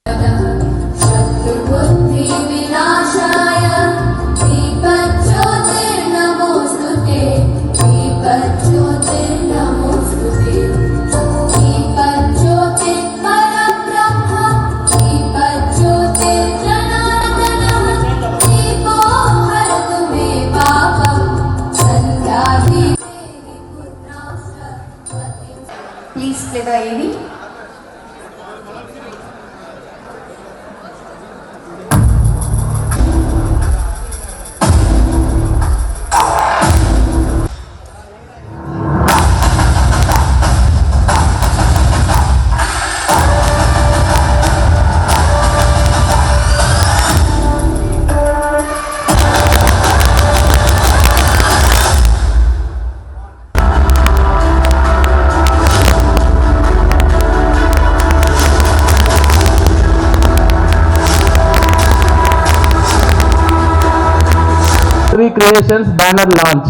Please play the AV. Creations banner launch.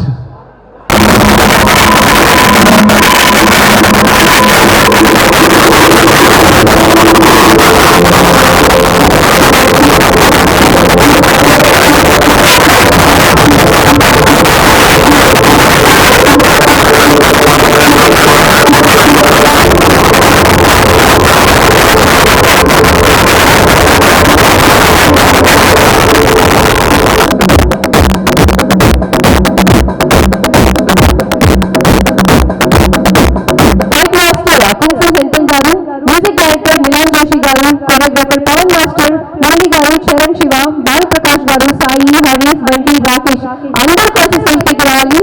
అందరూ కలిసి సెల్ఫీకి రావాలి.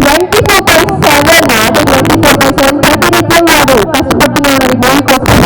24/7 ప్రతినిత్యం వారు కష్టపడుతున్నారు ఈ మూవీ కోసం.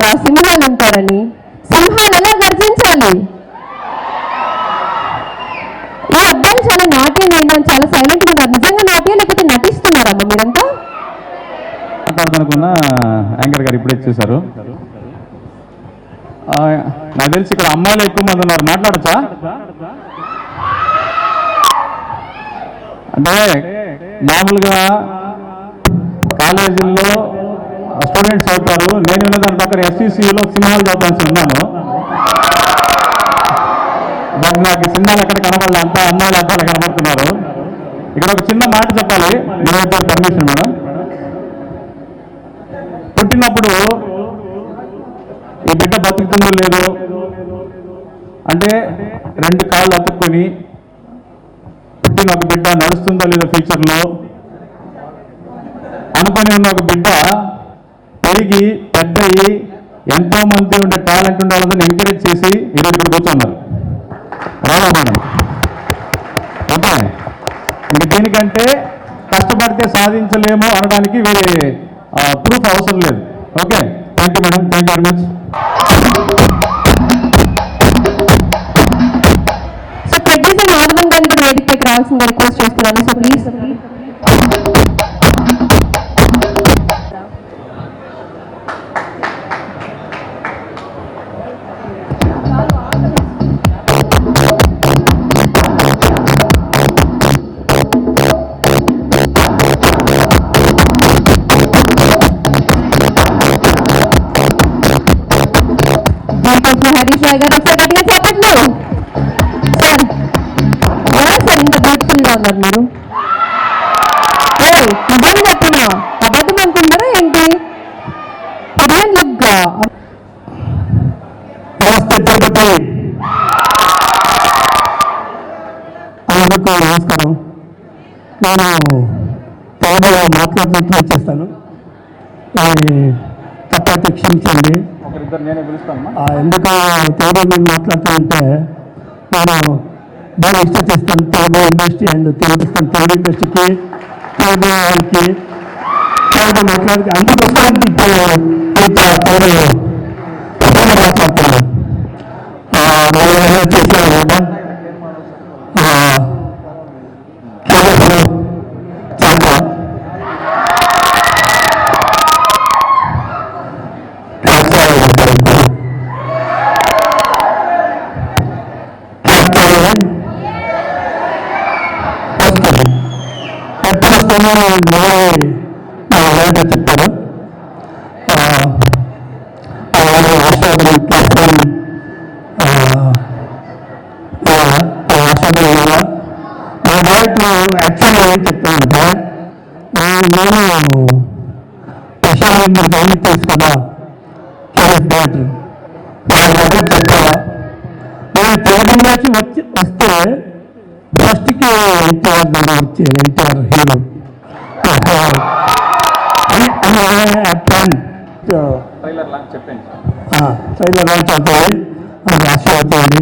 లాగా సింహాలు ఉంటారని. సింహాలు ఎలా గర్జించాలి? ఈ అబ్బాయిలు చాలా నాట్యం అయినా చాలా సైలెంట్ గా ఉన్నారు. నిజంగా నాట్యం లేకపోతే నటిస్తున్నారమ్మా మీరంతా? మాట్లాడుతున్న యాంకర్ గారు ఇప్పుడే చూశారు. నాకు తెలిసి ఇక్కడ అమ్మాయిలు ఎక్కువ మంది ఉన్నారు, మాట్లాడచ్చా? అంటే మామూలుగా కాలేజీల్లో స్టూడెంట్స్ అవుతారు. నేను ఉన్న దాని పక్కన ఎస్సీసీలో సింహాలు చదువుతాను ఉన్నాను. బట్ నాకు సింహాలు ఎక్కడ కనబడాలి, అంతా అమ్మాయిలు అబ్బాయిలు కనబడుతున్నారు. ఇక్కడ ఒక చిన్న మాట చెప్పాలి, నేను పర్మిషన్ మేడం. పుట్టినప్పుడు ఈ బిడ్డ బతుకుతుందో లేదో అంటే 2 కాళ్ళు అతుక్కొని పుట్టిన ఒక బిడ్డ నడుస్తుందో లేదో ఫ్యూచర్లో అనుకొని ఉన్న ఒక బిడ్డ పెరిగి పెద్దయి ఎంతో మంది ఉండే టాలెంట్ ఉండే వాళ్ళని ఎంకరేజ్ చేసి ఈరోజు ఇక్కడ కూర్చున్నారు. రావా మేడం? ఓకే, ఇంక దీనికంటే కష్టపడితే సాధించలేము అనడానికి వేరే ప్రూఫ్ అవసరం లేదు. Okay, thank you madam, thank you very much. So producer Madhavan గారిని కూడా వేదికపైకి రావాల్సిందిగా రిక్వెస్ట్ చేస్తున్నాను. So please. హరీష్ రాయ్ గారు ఒకసారి గట్టిగా చెప్పట్లు. సార్ ఎవరు సార్ ఇంత బ్యూటిఫుల్ గా ఉన్నారు మీరు? నిజం చెప్పినా అబద్ధం అనుకుంటారా ఏంటి? అదేం లుక్. అందరికీ నమస్కారం. నేను తెలుగులో మాట్లాడుతూ వచ్చేస్తాను, తప్పైతే క్షమించండి. ఎందుకు తెలుగు మీద మాట్లాడుతూ ఉంటే నేను బాగా ఇష్టం చేస్తాను తెలుగు ఇండస్ట్రీ అండ్ తెలుగు ఇండస్ట్రీకి, తెలుగు వాళ్ళకి తెలుగు మాట్లాడితే అందుకోసం ఇప్పుడు తెలుగు మాట్లాడుతున్నాను. చేశాను కదా చెప్పారు. ప్లాట్ఫామ్ యాక్చువల్గా ఏం చెప్తానంటే, నేను ప్రశాంత్ జాయిన్ తెలుసు కదా, డైరెక్టర్ చెప్పాలా నేను తెలుగు నుంచి వస్తే ఫస్ట్కి ఎన్టీఆర్ దగ్గర వచ్చేది, ఎన్టీఆర్ హీరో ట్రైలర్ లాంచ్ అవుతుంది, అది ఆశీర్వదించండి.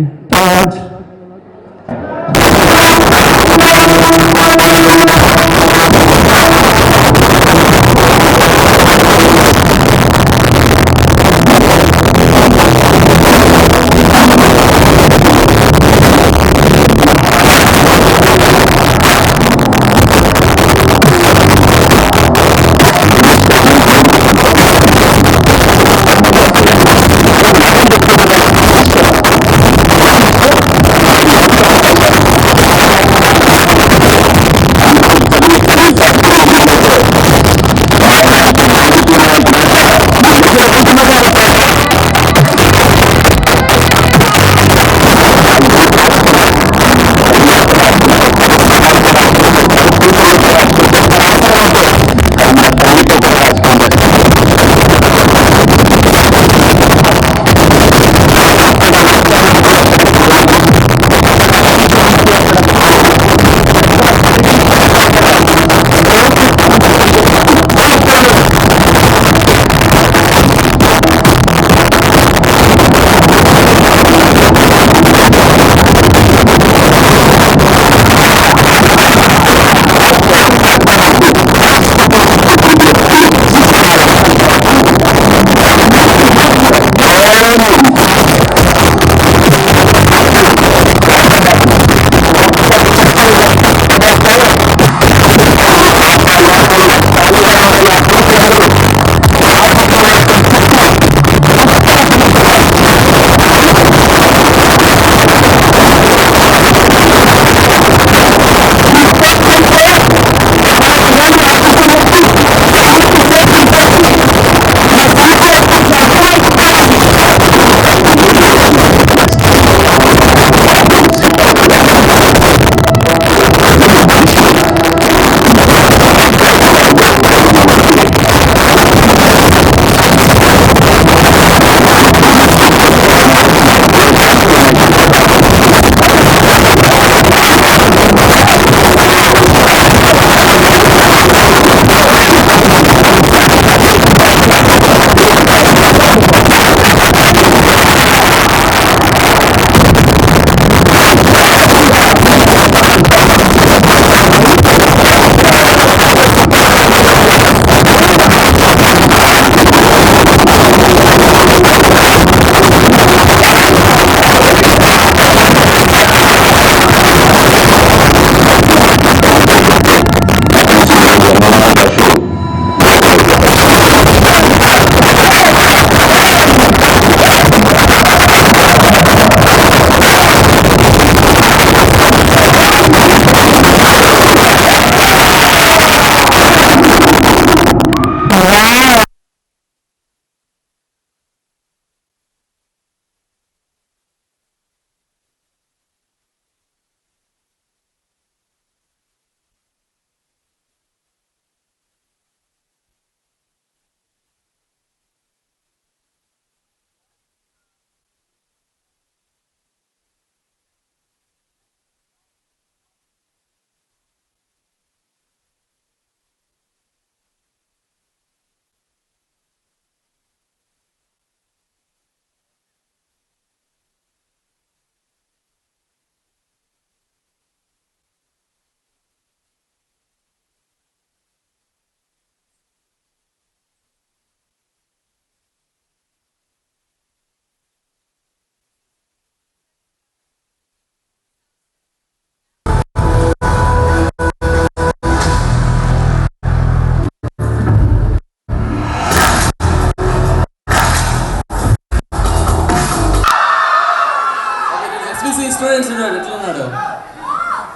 స్టూడెంట్స్ ఉన్నాడు ఎట్లున్నాడు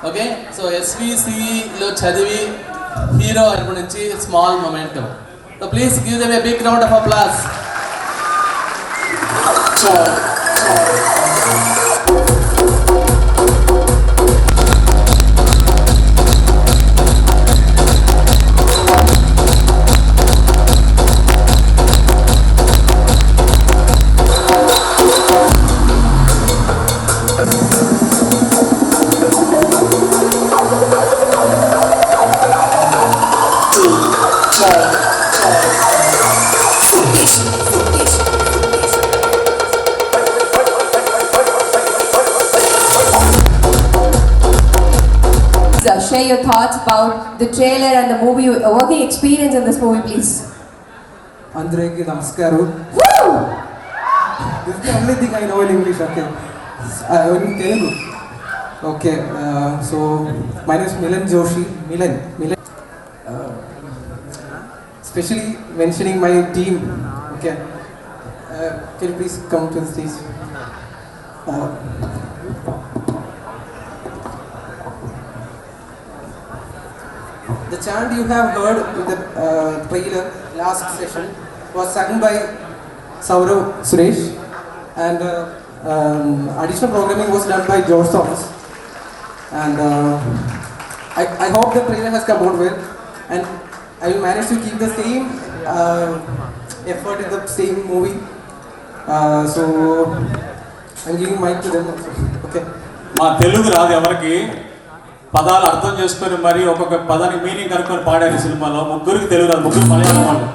ఓకే. సో ఎస్విసిలో చదివి హీరో అయినప్పటి నుంచి small momentum. So please give them a big round of applause. Share your thoughts about the trailer and the movie, working experience in this movie, please. Andreki namaskaram. Woo! This is the only thing I know in English. Okay, in Telugu. Okay, so my name is Milan Joshi. Milan. Especially mentioning my team. Okay, can you please come to the stage? The chant you have heard in the trailer last session was sung by Saurav Suresh, and additional programming was done by George Thomas. And I hope the trailer has come out well, and I will manage to keep the same effort in the same movie. So I'm giving mic to them also. Okay. మా తెలుగు రాదు ఎవరికి, పదాలు అర్థం చేసుకొని మరి ఒక్కొక్క పదానికి meaning కనుక్కొని పాడారు సినిమాలో. ముగ్గురికి తెలుగు రాదు, ముగ్గురు మలయాళం వాళ్ళు.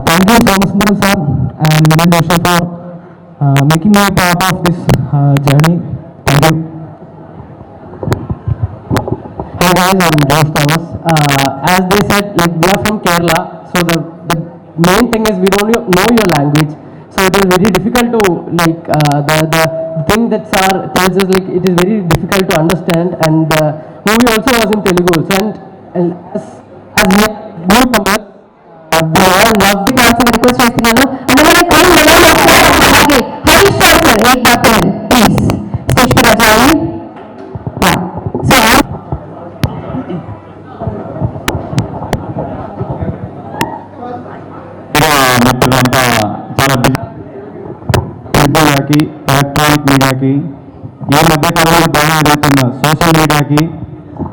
Thank you so much, sir, and Milan Joshi for making me a part of this journey. Thank you. Hey guys, I'm George Thomas. As they said, like we are from Kerala, so the main thing is we don't know your language, so it is very difficult to like the thing that sir tells us, like it is very difficult to understand. And the movie also was in Telugu also, and as we newcomers, we all love the Because I request చేస్తున్నాను అందువల్ల కాల్ మెలన్ అలాగే Harish Rao sir ఏక్ button please stage पर आ जाइए. So మిత్రులంతా చాలా మీడియాకి, ఎలక్ట్రానిక్ మీడియాకి, ఈ మధ్యకాలంలో బాగా జరుగుతున్న సోషల్ మీడియాకి,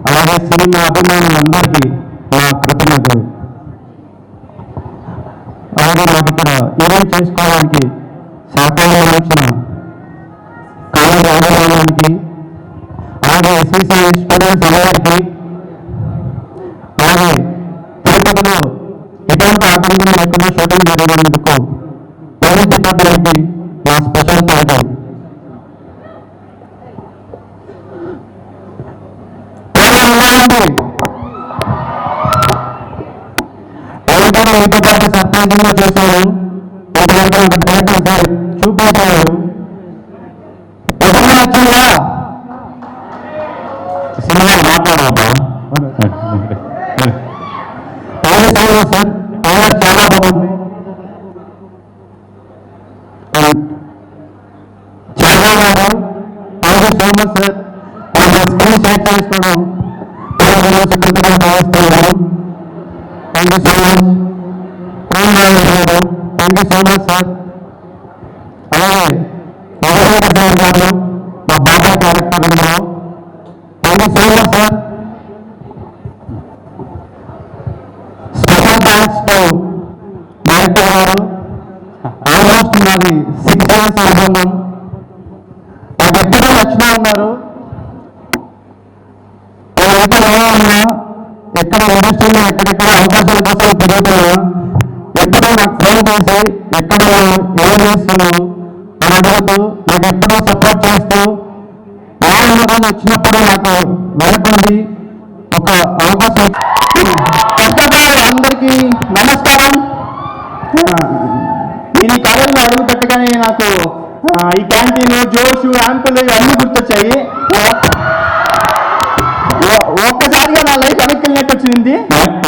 అలాగే సినిమా అభిమానులందరికీ నా కృతజ్ఞతలు. అలాగే నాకు ఇక్కడ ఈవెంట్ చేసుకోవడానికి సహకారం అందించిన కాలేజ్ యాజమాన్యానికి, అలాగే ఎస్సీసీ స్టూడెంట్స్ అందరికీ, అలాగే తిరుపతిలో ఎటువంటి ఆటంకం లేకుండా షూటింగ్ జరిగినందుకు పోలీస్ డిపార్ట్మెంట్కి నా స్పెషల్ థ్యాంక్ యూ. ఎవరికైనా మీతో పాటు సర్పంచంగా చేశాను, ఇంతవరకు ఒక ప్రయత్నం చూపించారు. ఎప్పుడు వచ్చిందా సినిమా మాట్లాడవా సార్, చాలా బాగుంది. చాలా గారు thank you so much sir. Screen share చేసుకోవడం కృతజ్ఞత భావిస్తున్నాను. Thank you so much. Thank you so much sir. అలాగే సార్ గారు మా బాబా క్యారెక్టర్లో thank you so much sir. Special thanks to director గారు. ఆల్మోస్ట్ మాది 6 years అనుకున్నాం. నాకు ఎప్పుడూ నచ్చినా ఉన్నారు. ఎక్కడ ఇండస్ట్రీలో ఎక్కడెక్కడ అవకాశాల కోసం తిరుగుతున్నా ఎప్పుడూ నాకు ఫోన్ చేసి ఎక్కడ ఏం చేస్తున్నావు అని అడుగుతూ నాకు ఎప్పుడూ సపోర్ట్ చేస్తూ ఏదైనా రోజు వచ్చినప్పుడు నాకు వెనకుండి ఒక అవకాశం. అందరికీ నమస్కారం. నేను ఈ కాలేజీలో అడుగు పెట్టగానే నాకు ఈ క్యాంటీన్, జోష్, యాంపుల్ అన్నీ గుర్తొచ్చాయి. ఒక్కసారిగా నా లైఫ్ వెనక్కి వచ్చింది.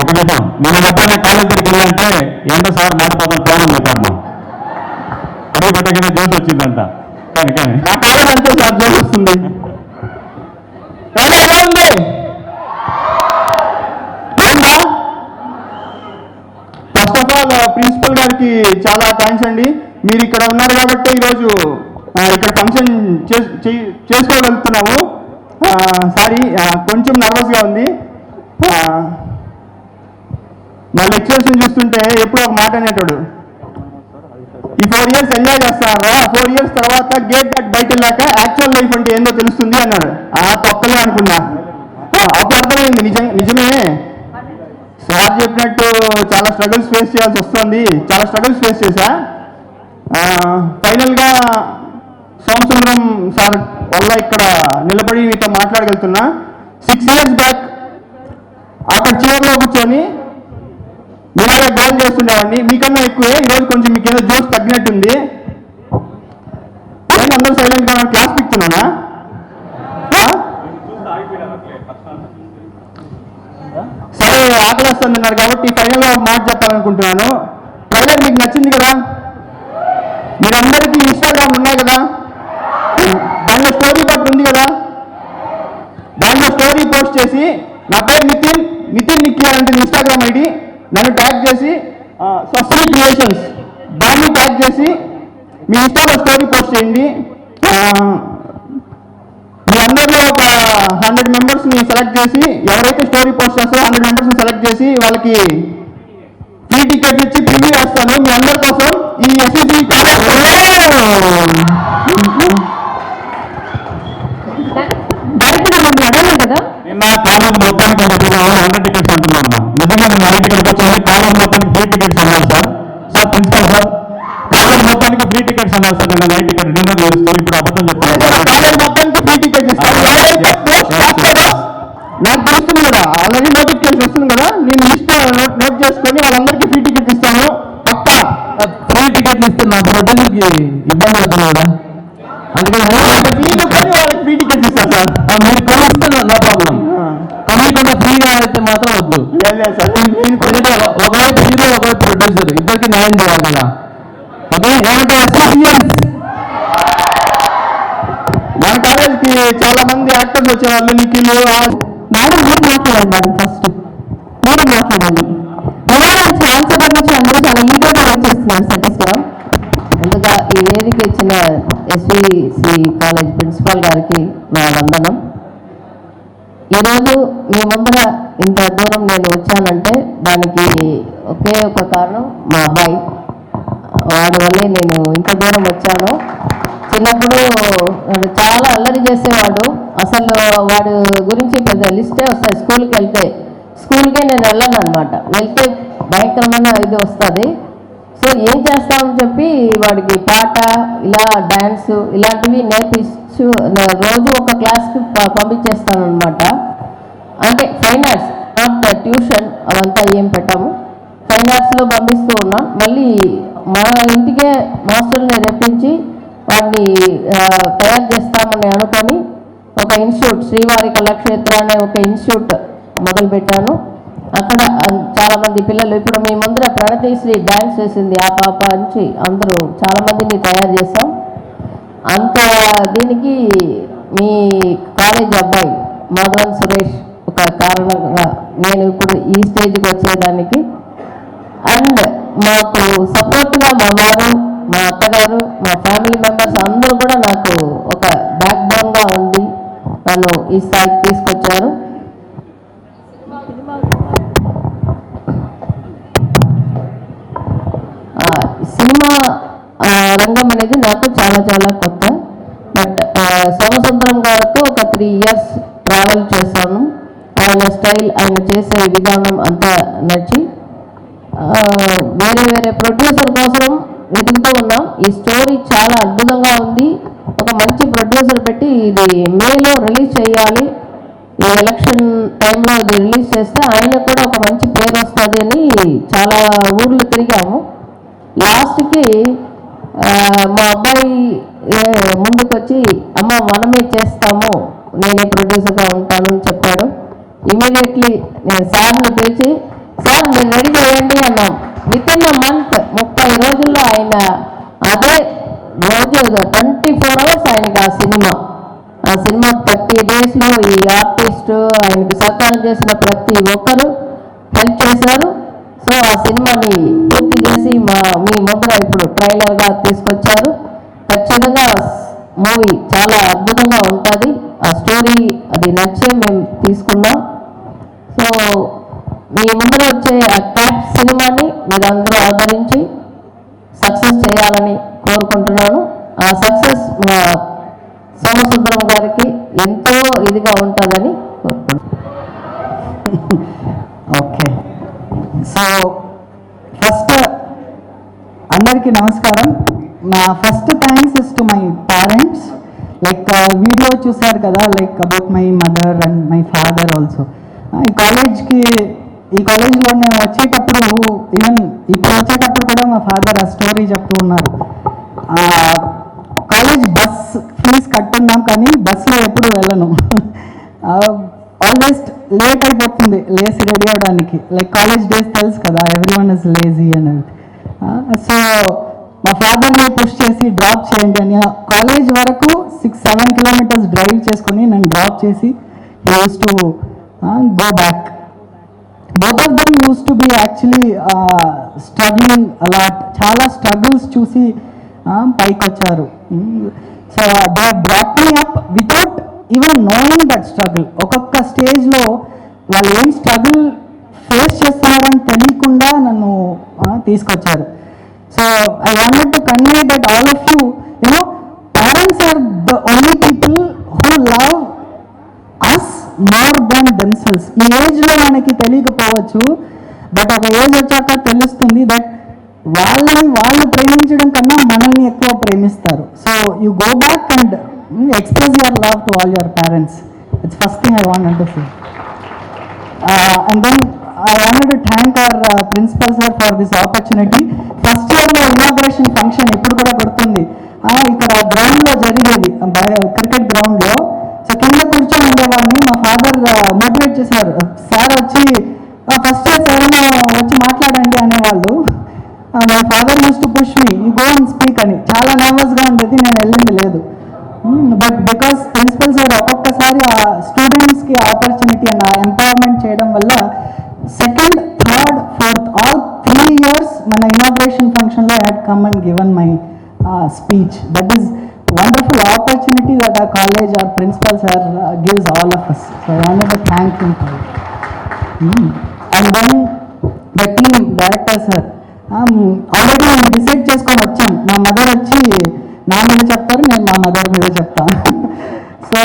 ఒక నిమిషం, నేను ఎప్పుడైనా కాలేజ్ దగ్గరికి వెళ్ళాలంటే ఏంటో సార్ మాట పదం ప్లాన్ చెప్పాను. అడుగు పెట్టగానే జోష్ వచ్చిందంట. కానీ నా కాలేజ్ అంతే సార్ జోక్ వస్తుంది. ఎలా ఉంది ఫస్ట్ ఆఫ్ ఆల్ ప్రిన్సిపల్ గారికి చాలా థ్యాంక్స్ అండి. మీరు ఇక్కడ ఉన్నారు కాబట్టి ఈరోజు ఇక్కడ ఫంక్షన్ చేసుకోగలుగుతున్నాము. సారీ, కొంచెం నర్వస్గా ఉంది. మా లెక్చర్స్ని చూస్తుంటే ఎప్పుడో ఒక మాట అనేటాడు, ఈ 4 years ఎంజాయ్ చేస్తారా, 4 years తర్వాత గేట్ దాటి బయట వెళ్ళాక యాక్చువల్ లైఫ్ అంటే ఏందో తెలుస్తుంది అన్నాడు. తొక్కలే అనుకున్నా. అప్పుడు అర్థమైంది నిజమే సార్ చెప్పినట్టు చాలా స్ట్రగుల్స్ ఫేస్ చేయాల్సి వస్తుంది. చాలా స్ట్రగుల్స్ ఫేస్ చేశా. ఫైనల్గా సోమసుందరం సార్ వల్ల ఇక్కడ నిలబడి మీతో మాట్లాడగలుగుతున్నా. 6 years బ్యాక్ అక్కడ చివరిలో కూర్చొని మీలాగే గోల్ చేస్తుండేవాడిని. మీకన్నా ఎక్కువే. ఈరోజు కొంచెం మీకు ఏదో జోష్ తగ్గినట్టుంది. నేను అందరూ సైలెంట్గా క్లాస్ పిక్తున్నానా? సరే, ఆకలిస్తున్నారు కాబట్టి ఫైనల్గా ఒక మాట చెప్పాలనుకుంటున్నాను. ట్రైలర్ మీకు నచ్చింది కదా? మీరందరికీ ఇన్స్టాగ్రామ్ ఉన్నాయి కదా? దాంట్లో స్టోరీ బట్ ఉంది కదా? దాంట్లో స్టోరీ పోస్ట్ చేసి నా పేరు నితిన్ నిఖిల్ అంటే ఇన్స్టాగ్రామ్ ఐడి, నన్ను ట్యాగ్ చేసి స్వస్తి క్రియేషన్స్ దాన్ని ట్యాగ్ చేసి మీ ఇన్స్టాలో స్టోరీ పోస్ట్ చేయండి. మీ అందరిలో ఒక 100 మెంబర్స్ని సెలెక్ట్ చేసి, ఎవరైతే స్టోరీ పోస్ట్ చేస్తారో 100 మెంబర్స్ని సెలెక్ట్ చేసి వాళ్ళకి ఫ్రీ టికెట్ ఇచ్చి ప్రివ్యూ వేస్తాను మీ అందరి కోసం. ఈ ఎస్సీసీ నిన్న కాలేజ్ మొత్తానికి 100 టికెట్స్ అంటున్నాను. నిజంగా నేను 100 టికెట్స్ వచ్చి కాలేజ్ మొత్తానికి ఫ్రీ టికెట్స్ అన్నారు సార్. ప్రిన్సిపల్ సార్, కాలేజ్ మొత్తానికి ఫ్రీ టికెట్స్ అన్నారు సార్. నేను 9 టికెట్ డిన్నర్ చేస్తూ ఇప్పుడు అబద్ధం చెప్తాను. కాలేజ్ మొత్తానికి ఫ్రీ టికెట్స్ ఇస్తాను. నాకు తెలుస్తుంది కదా, ఆల్రెడీ నోటిఫికేషన్ వస్తుంది కదా. నేను లిస్ట్ నోట్ చేసుకొని వాళ్ళందరికీ ఫ్రీ టికెట్ ఇస్తాను. పక్కా ఫ్రీ టికెట్లు ఇస్తే నా ప్రొడ్యూసర్కి ఇబ్బంది అవుతుంది కదా, అందుకని వాళ్ళకి ఫ్రీ టికెట్స్ ఇస్తాను సార్. మీరు కలిస్తే నా ప్రాబ్లం. కమికుండా ఫ్రీగా అయితే మాత్రం వద్దు. ఒకవైపు హీరో, ఒకవైపు ప్రొడ్యూసర్, ఇద్దరికి న్యాయం చేయాలి కదా. ఓకే, ఏమంటే మన కాలేజ్కి చాలా మంది యాక్టర్స్ వచ్చేవాళ్ళు. నిఖిల్ మేడం మీరు మాట్లాడండి. మేడం ఫస్ట్ మీరు మాట్లాడండి. ఆన్సర్ నుంచి అందరూ చాలా ఈగోగా చేస్తున్నారు సతీశ్వరం. ముందుగా ఈ వేదిక ఇచ్చిన ఎస్విసి కాలేజ్ ప్రిన్సిపాల్ గారికి నా వందనం. ఈరోజు మీ ముందర ఇంత దూరం నేను వచ్చానంటే దానికి ఒకే ఒక కారణం మా అబ్బాయి. వాడి వల్లే నేను ఇంత దూరం వచ్చాను. చిన్నప్పుడు చాలా అల్లరి చేసేవాడు. అసలు వాడు గురించి పెద్ద లిస్టే వస్తాయి. స్కూల్కి వెళ్తే స్కూల్కే నేను వెళ్ళను అనమాట. వెళ్తే భయంకరమైన ఇది వస్తుంది. సో ఏం చేస్తామని చెప్పి వాడికి పాట, ఇలా డ్యాన్స్ ఇలాంటివి నేర్పించు రోజు ఒక క్లాస్కి పంపించేస్తాను అనమాట. అంటే ఫైన్ ఆర్ట్స్, నాట్ ట్యూషన్ అవంతా ఏం పెట్టాము. ఫైన్ ఆర్ట్స్లో పంపిస్తూ ఉన్నాం. మళ్ళీ మా ఇంటికే మాస్టర్ని రప్పించి వాడిని తయారు చేస్తామని అనుకొని ఒక ఇన్స్టిట్యూట్, శ్రీవారి కళాక్షేత్ర అనే ఒక ఇన్స్టిట్యూట్ మొదలుపెట్టాను. అక్కడ చాలామంది పిల్లలు, ఇప్పుడు మీ ముందర ప్రణతిశ్రీ డ్యాన్స్ వేసింది, ఆ పాప నుంచి అందరూ చాలామందిని తయారు చేస్తాం. అంత దీనికి మీ కాలేజ్ అబ్బాయి మాధవన్ సురేష్ ఒక కారణంగా నేను ఇప్పుడు ఈ స్టేజ్కి వచ్చేదానికి. అండ్ మాకు సపోర్ట్గా మా వారు, మా అత్తగారు, మా ఫ్యామిలీ మెంబర్స్ అందరూ కూడా నాకు ఒక బ్యాక్ బోన్గా ఉండి నన్ను ఈ స్థాయికి తీసుకొచ్చారు. సినిమా రంగం అనేది నాకు చాలా చాలా కొత్త. బట్ సోమసుందరం గారితో ఒక 3 years ట్రావెల్ చేశాను. ఆయన స్టైల్, ఆయన చేసే విధానం అంతా నచ్చి వేరే వేరే ప్రొడ్యూసర్ కోసం వెతుకుతూ ఉన్నాం. ఈ స్టోరీ చాలా అద్భుతంగా ఉంది. ఒక మంచి ప్రొడ్యూసర్ పెట్టి ఇది మేలో రిలీజ్ చేయాలి. ఈ ఎలక్షన్ టైంలో ఇది రిలీజ్ చేస్తే ఆయనకు కూడా ఒక మంచి పేరు వస్తుంది అని చాలా ఊర్లు తిరిగాము. లాస్ట్కి మా అబ్బాయి ముందుకు వచ్చి, అమ్మ మనమే చేస్తాము, నేనే ప్రొడ్యూసర్గా ఉంటానని చెప్పాడు. ఇమీడియట్లీ నేను సార్ని పిలిచి, సార్ మీరు రెడీ చేయండి అన్నాం. విత్ ఇన్ అ మంత్ 30 రోజుల్లో ఆయన అదే రోజు 24 hours ఆయనకి ఆ సినిమా 30 daysలో ఈ ఆర్టిస్ట్ ఆయనకి సహకారం చేసిన ప్రతి ఒక్కరు హెల్ప్ చేశారు. సో ఆ సినిమాని పూర్తి చేసి మీ ముందర ఇప్పుడు ట్రైలర్గా తీసుకొచ్చారు. ఖచ్చితంగా మూవీ చాలా అద్భుతంగా ఉంటుంది. ఆ స్టోరీ అది నచ్చే మేము తీసుకున్నాం. సో మీ ముందర వచ్చే ఆ క్యాప్ సినిమాని మీరందరూ ఆదరించి సక్సెస్ చేయాలని కోరుకుంటున్నాను. ఆ సక్సెస్ మా సోమసుందరం గారికి ఎంతో ఇదిగా ఉంటుందని కోరుకుంటున్నాను. ఓకే, సో ఫస్ట్ అందరికీ నమస్కారం. నా first thanks is to my parents. Like video చూశారు కదా, like about my mother and my father also. ఈ కాలేజ్లో నేను వచ్చేటప్పుడు, ఈవెన్ ఇప్పుడు వచ్చేటప్పుడు కూడా మా ఫాదర్ ఆ స్టోరీ చెప్తూ ఉన్నారు. కాలేజ్ బస్ ఫీజు కట్టున్నాం కానీ బస్సులో ఎప్పుడు వెళ్ళను. ఆల్వేస్ లేట్ అయిపోతుంది లేచి రెడీ అవ్వడానికి. లైక్ కాలేజ్ డేస్ తెలుసు కదా, ఎవ్రీవన్ ఇస్ లేజీ అనేది. సో మా ఫాదర్ని పుష్ చేసి డ్రాప్ చేయండి అని కాలేజ్ వరకు 6-7 kilometers డ్రైవ్ చేసుకొని నన్ను డ్రాప్ చేసి use to go back. Both of them use to be actually struggling a lot. చాలా స్ట్రగుల్స్ చూసి పైకి వచ్చారు. So they brought me up without even knowing that struggle. ఒక్కొక్క స్టేజ్లో వాళ్ళు ఏం స్ట్రగుల్ ఫేస్ చేస్తున్నారని తెలియకుండా నన్ను తీసుకొచ్చారు. So I wanted to convey that all of you, parents are the only people who love us more than themselves. ఈ ఏజ్లో మనకి తెలియకపోవచ్చు, బట్ ఒక ఏజ్ వచ్చాక తెలుస్తుంది దట్ వాళ్ళు ప్రేమించడం కన్నా మనల్ని ఎక్కువ ప్రేమిస్తారు. So you go back and express your love to all your parents. It's first thing I wanted to say. And then I wanted to thank our principal sir for this opportunity. First ఇయర్లో inauguration function ఇప్పుడు కూడా గుర్తుంది. ఇక్కడ గ్రౌండ్లో జరిగేది, cricket గ్రౌండ్లో. So కింద కూర్చొని ఉండేవాడిని. మా ఫాదర్ మోటివేట్ చేశారు. సార్ వచ్చి ఫస్ట్ ఇయర్ ఎవరైనా వచ్చి మాట్లాడండి అనేవాళ్ళు. My father use to push me, go and speak అని. చాలా నర్వస్గా ఉండేది, నేను వెళ్ళింది లేదు. బట్ బికాస్ ప్రిన్సిపల్ సార్ ఒక్కొక్కసారి ఆ స్టూడెంట్స్కి ఆపర్చునిటీ అండ్ ఎంపవర్మెంట్ చేయడం వల్ల second, third, fourth all 3 years మన ఇనాగ్రేషన్ ఫంక్షన్లో I had come and given my speech. That is wonderful opportunity that our college, our principal sir gives all of us. So I wanted to thank him for it. And then the team, director sir, already మేము decide చేసుకొని వచ్చాం. మా mother వచ్చి నా మీద చెప్తారు, నేను మా మదర్ మీద చెప్తాను. సో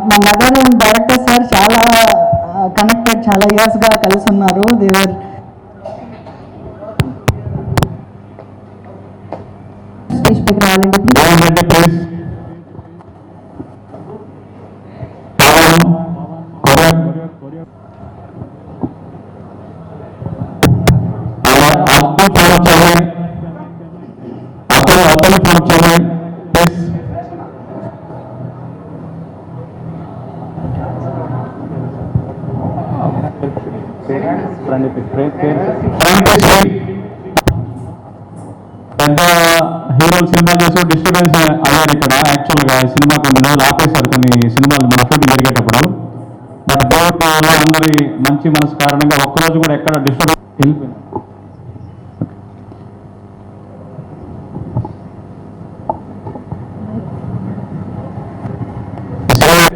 మా మదర్ అండ్ డైరెక్టర్ సార్ చాలా కనెక్టెడ్, చాలా ఇయర్స్గా కలిసి ఉన్నారు. దేవర్ స్టేజ్ పైకి రావాలండి ప్లీజ్. పెద్ద హీరోలు సినిమా చేసి డిస్టర్బెన్స్ అయ్యారు ఇక్కడ. యాక్చువల్గా సినిమా కొన్ని రోజులు ఆపేశారు, కొన్ని సినిమాలు మన షూటింగ్ జరిగేటప్పుడు. బట్ బోర్డులో అందరి మంచి మనసు కారణంగా ఒక్కరోజు కూడా ఎక్కడ డిస్టర్బెన్స్ వెళ్ళిపోయింది.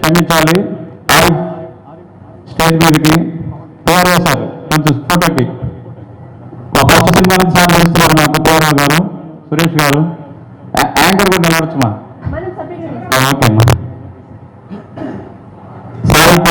క్షమించాలి. స్టేజ్ మీదకి పూర్వ సార్ కొంచెం ఫోటోకి మా ఫస్ట్ సినిమా నుంచి సార్ చేస్తున్నారు. నాకు పూర్వ గారు, సురేష్ గారు, యాంకర్ కూడా నిలబడచ్చుమా. ఓకే అమ్మా. సారిక